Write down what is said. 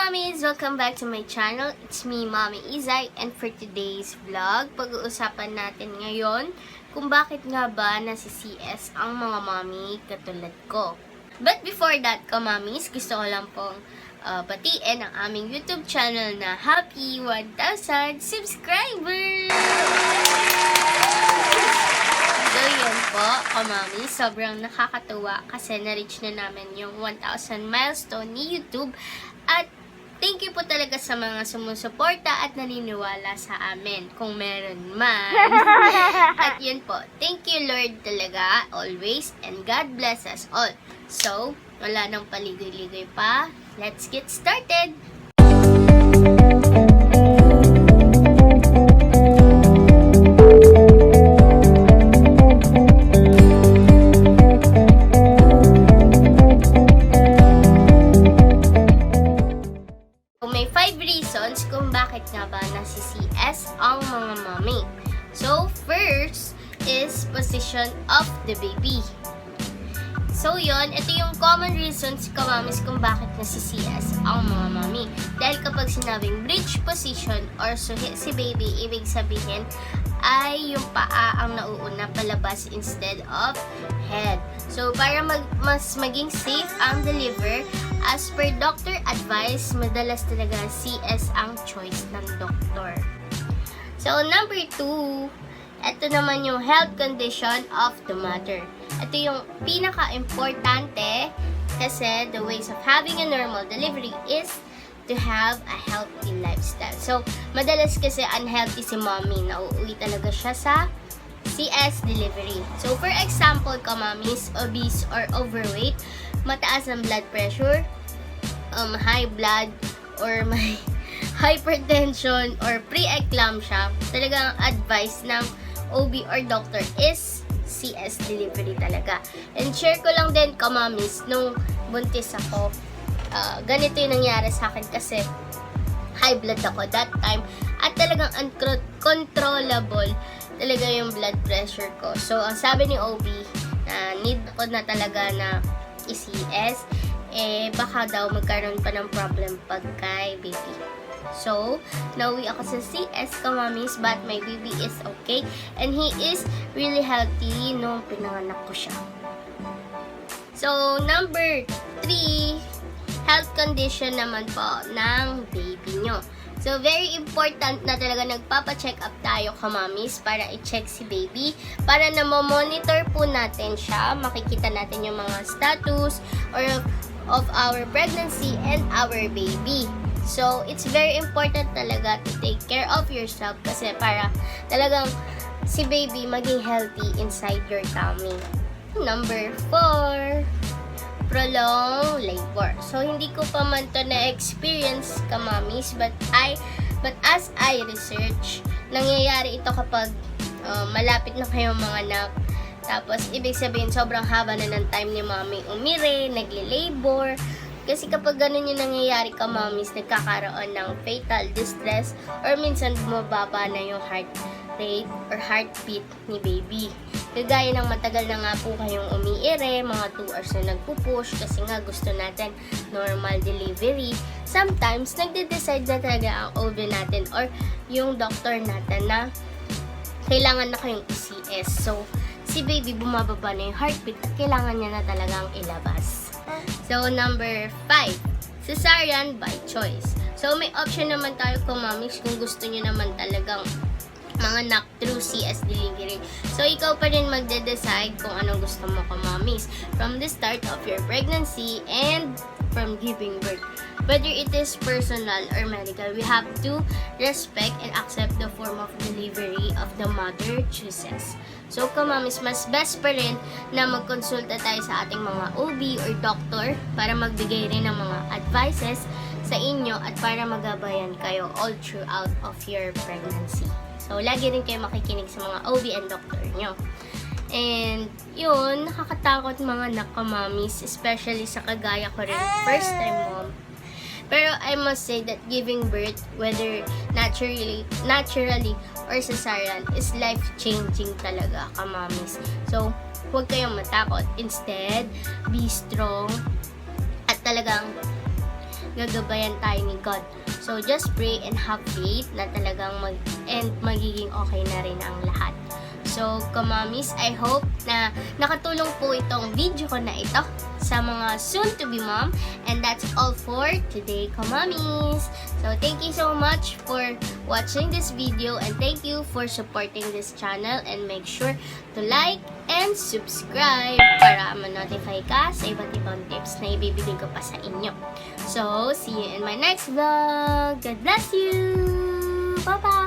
mommies! Welcome back to my channel. It's me, Mommy Izay, and for today's vlog, pag-uusapan natin ngayon kung bakit nga ba nasi-CS ang mga mommy katulad ko. But before that, mommies, gusto ko lang pong batiin ang aming YouTube channel na Happy 1,000 subscribers! So, yun po, mami, sobrang nakakatuwa kasi na-reach na namin yung 1,000 milestone ni YouTube. At thank you po talaga sa mga sumusuporta at naniniwala sa amin, kung meron man. At yun po, thank you Lord talaga, always, and God bless us all. So, wala nang paligoy-ligoy pa, let's get started! May 5 reasons kung bakit nga ba nasi-CS ang mga mommy. So, first is position of the baby. So, yun, ito yung common reasons kamamis kung bakit nasi-CS ang mga mommy. Dahil kapag sinabing bridge position or suhi si baby, ibig sabihin ay yung paa ang nauuna palabas instead of head. So, para mas maging safe ang deliver, as per doctor advice, madalas talaga CS ang choice ng doktor. So, number 2, ito naman yung health condition of the mother. Ito yung pinaka-importante kasi the ways of having a normal delivery is to have a healthy lifestyle. So, madalas kasi unhealthy si mommy. Nauuwi talaga siya sa CS delivery. So, for example, mommies, obese or overweight, mataas ang blood pressure, high blood, or may hypertension, or pre-eclampsia, talagang advice ng OB or doctor is CS delivery talaga. And share ko lang din, mommies, nung buntis ako, ganito yung nangyari sa akin kasi high blood ako that time at talagang uncontrollable talaga yung blood pressure ko. So, ang sabi ni OB na need ko na talaga na i-CS, baka daw magkaroon pa ng problem pag kay baby. So, nauwi ako sa CS, mommies, but my baby is okay and he is really healthy nung pinanganak ko siya. So, number 3, health condition naman po ng baby nyo. So, very important na talaga nagpapa-check up tayo, mommies, para i-check si baby. Para na monitor po natin siya, makikita natin yung mga status or of our pregnancy and our baby. So, it's very important talaga to take care of yourself kasi para talagang si baby maging healthy inside your tummy. Number 4, prolonged labor. So, hindi ko pa man to na-experience, mommies, but as I research, nangyayari ito kapag malapit na kayong mga anak. Tapos, ibig sabihin, sobrang haba na ng time ni mommy umire, nagle-labor. Kasi kapag ganun yung nangyayari, mommies, nagkakaroon ng fatal distress or minsan bumababa na yung heart rate or heartbeat ni baby. Kagaya ng matagal na nga po kayong umiire, mga 2 hours na nagpupush kasi nga gusto natin normal delivery. Sometimes, nagde-decide na talaga ang OB natin or yung doctor natin na kailangan na kayong i-CS. So, si baby bumababa na yung heartbeat at kailangan niya na talagang ilabas. So, number 5, cesarean by choice. So, may option naman tayo mommies kung gusto niyo naman talagang mga anak through CS delivery. So, ikaw pa rin magde-decide kung anong gusto mo, mommies, from the start of your pregnancy and from giving birth. Whether it is personal or medical, we have to respect and accept the form of delivery of the mother chooses. So, mommies, mas best pa rin na magkonsulta tayo sa ating mga OB or doctor para magbigay rin ng mga advices sa inyo at para magabayan kayo all throughout of your pregnancy. So, lagi rin kayo makikinig sa mga OB and doctor nyo. And, yun, nakakatakot mga anak, mommies, especially sa kagaya ko rin, first time mom. Pero I must say that giving birth, whether naturally or cesarean, is life-changing talaga, mommies. So, huwag kayong matakot. Instead, be strong at talagang gagabayan tayo ni God. So, just pray and have faith na talagang magiging okay na rin ang lahat. So, kamamis, I hope na nakatulong po itong video ko na ito sa mga soon-to-be mom. And that's all for today, kamamis. So, thank you so much for watching this video and thank you for supporting this channel, and make sure to like and subscribe para ma-notify ka sa iba't ibang tips na ibibigay ko pa sa inyo. So, see you in my next vlog. God bless you! Bye-bye!